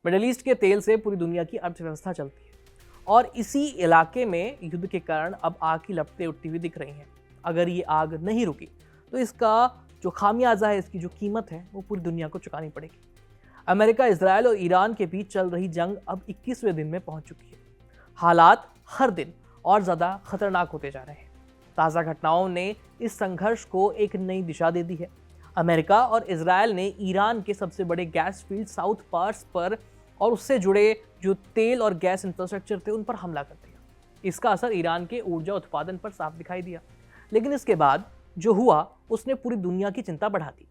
Middle east के तेल से पूरी दुनिया की अर्थव्यवस्था चलती है और इसी इलाके में युद्ध के कारण अब आग की लपटें उठती हुई दिख रही हैं। अगर ये आग नहीं रुकी तो इसका जो खामियाजा है, इसकी जो कीमत है, वो पूरी दुनिया को चुकानी पड़ेगी। अमेरिका, इजराइल और ईरान के बीच चल रही जंग अब 21वें दिन में पहुंच चुकी है। हालात हर दिन और ज़्यादा खतरनाक होते जा रहे हैं। ताज़ा घटनाओं ने इस संघर्ष को एक नई दिशा दे दी है। अमेरिका और इजराइल ने ईरान के सबसे बड़े गैस फील्ड साउथ पार्स पर और उससे जुड़े जो तेल और गैस इंफ्रास्ट्रक्चर थे, उन पर हमला कर दिया। इसका असर ईरान के ऊर्जा उत्पादन पर साफ दिखाई दिया। लेकिन इसके बाद जो हुआ, उसने पूरी दुनिया की चिंता बढ़ा दी।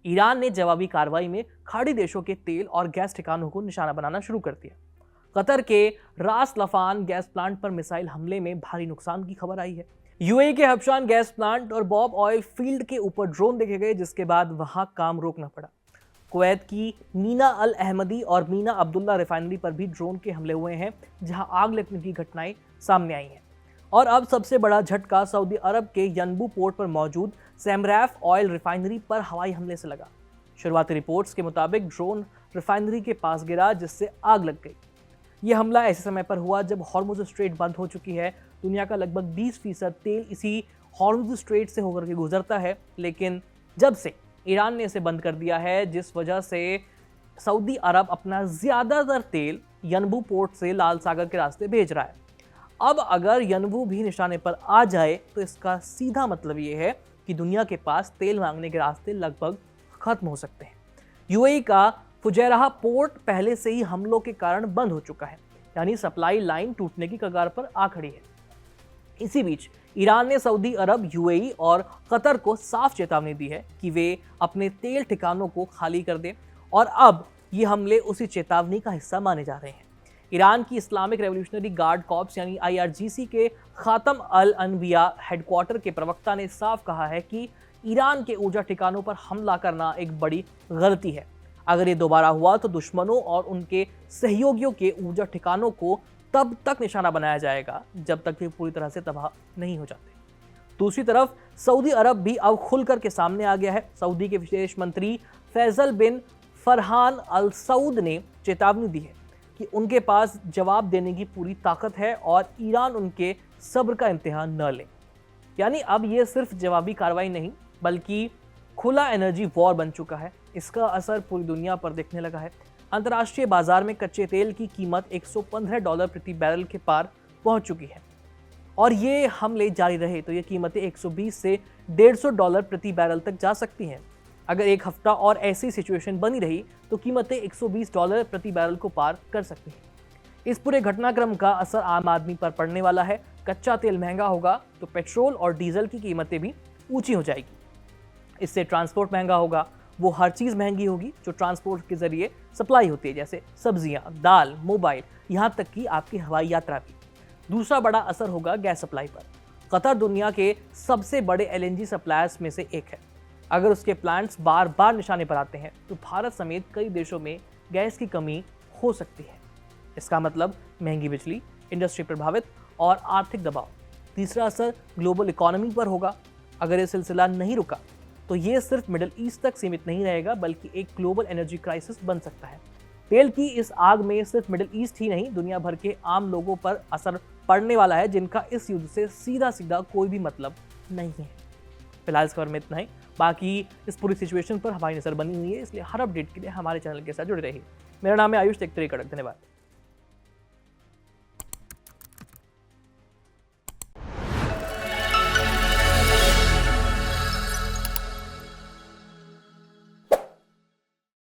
ईरान ने जवाबी कार्रवाई में खाड़ी देशों के तेल और गैस ठिकानों को निशाना बनाना शुरू कर दिया। कतर के रास लफान गैस प्लांट पर मिसाइल हमले में भारी नुकसान की खबर आई है। यूएई के हबशान गैस प्लांट और बॉब ऑयल फील्ड के ऊपर ड्रोन देखे गए, जिसके बाद वहां काम रोकना पड़ा। कुवैत की मीना अल अहमदी और मीना अब्दुल्ला रिफाइनरी पर भी ड्रोन के हमले हुए हैं, जहां आग लगने की घटनाएं सामने आई हैं। और अब सबसे बड़ा झटका सऊदी अरब के यनबू पोर्ट पर मौजूद सैमरैफ ऑयल रिफाइनरी पर हवाई हमले से लगा। शुरुआती रिपोर्ट्स के मुताबिक ड्रोन रिफाइनरी के पास गिरा, जिससे आग लग गई। यह हमला ऐसे समय पर हुआ जब हॉर्मुज स्ट्रेट बंद हो चुकी है। दुनिया का लगभग 20% तेल इसी हॉर्मुज स्ट्रेट से होकर के गुजरता है, लेकिन जब से ईरान ने इसे बंद कर दिया है, जिस वजह से सऊदी अरब अपना ज़्यादातर तेल यनबू पोर्ट से लाल सागर के रास्ते भेज रहा है। अब अगर यनबू भी निशाने पर आ जाए तो इसका सीधा मतलब ये है कि दुनिया के पास तेल मांगने के रास्ते लगभग खत्म हो सकते हैं। यूएई का फुजैरह पोर्ट पहले से ही हमलों के कारण बंद हो चुका है, यानी सप्लाई लाइन टूटने की कगार पर आ खड़ी है। इसी बीच ईरान ने सऊदी अरब, यूएई और कतर को साफ चेतावनी दी है कि वे अपने तेल ठिकानों को खाली कर दें, और अब ये हमले उसी चेतावनी का हिस्सा माने जा रहे हैं। ईरान की इस्लामिक रेवोल्यूशनरी गार्ड कॉर्प्स यानी आईआरजीसी के खातम अल अनबिया हेडक्वार्टर के प्रवक्ता ने साफ कहा है कि ईरान के ऊर्जा ठिकानों पर हमला करना एक बड़ी गलती है। अगर ये दोबारा हुआ तो दुश्मनों और उनके सहयोगियों के ऊर्जा ठिकानों को तब तक निशाना बनाया जाएगा जब तक वे पूरी तरह से तबाह नहीं हो जाते। दूसरी तरफ सऊदी अरब भी अब खुलकर के सामने आ गया है। सऊदी के विदेश मंत्री फैसल बिन फरहान अल सऊद ने चेतावनी दी है कि उनके पास जवाब देने की पूरी ताकत है और ईरान उनके सब्र का इम्तिहान न ले। यानी अब ये सिर्फ जवाबी कार्रवाई नहीं, बल्कि खुला एनर्जी वॉर बन चुका है। इसका असर पूरी दुनिया पर दिखने लगा है। अंतर्राष्ट्रीय बाजार में कच्चे तेल की कीमत $115 प्रति बैरल के पार पहुंच चुकी है, और ये हमले जारी रहे तो ये कीमतें 120 से $150 प्रति बैरल तक जा सकती हैं। अगर एक हफ्ता और ऐसी सिचुएशन बनी रही तो कीमतें $120 प्रति बैरल को पार कर सकती हैं। इस पूरे घटनाक्रम का असर आम आदमी पर पड़ने वाला है। कच्चा तेल महंगा होगा तो पेट्रोल और डीजल की कीमतें भी ऊंची हो जाएगी। इससे ट्रांसपोर्ट महंगा होगा, वो हर चीज़ महंगी होगी जो ट्रांसपोर्ट के जरिए सप्लाई होती है, जैसे सब्जियां, दाल, मोबाइल, यहाँ तक कि आपकी हवाई यात्रा भी। दूसरा बड़ा असर होगा गैस सप्लाई पर। कतर दुनिया के सबसे बड़े एलएनजी सप्लायर्स में से एक है। अगर उसके प्लांट्स बार बार निशाने पर आते हैं तो भारत समेत कई देशों में गैस की कमी हो सकती है। इसका मतलब महंगी बिजली, इंडस्ट्री प्रभावित और आर्थिक दबाव। तीसरा असर ग्लोबल इकोनॉमी पर होगा। अगर ये सिलसिला नहीं रुका तो ये सिर्फ मिडिल ईस्ट तक सीमित नहीं रहेगा, बल्कि एक ग्लोबल एनर्जी क्राइसिस बन सकता है। तेल की इस आग में सिर्फ मिडिल ईस्ट ही नहीं, दुनिया भर के आम लोगों पर असर पड़ने वाला है, जिनका इस युद्ध से सीधा सीधा कोई भी मतलब नहीं है। फिलहाल इस खबर में इतना ही। बाकी इस पूरी सिचुएशन पर हमारी नजर बनी हुई है, इसलिए हर अपडेट के लिए हमारे चैनल के साथ जुड़े रहिए। मेरा नाम है आयुष, देखते रहिए कड़क। धन्यवाद।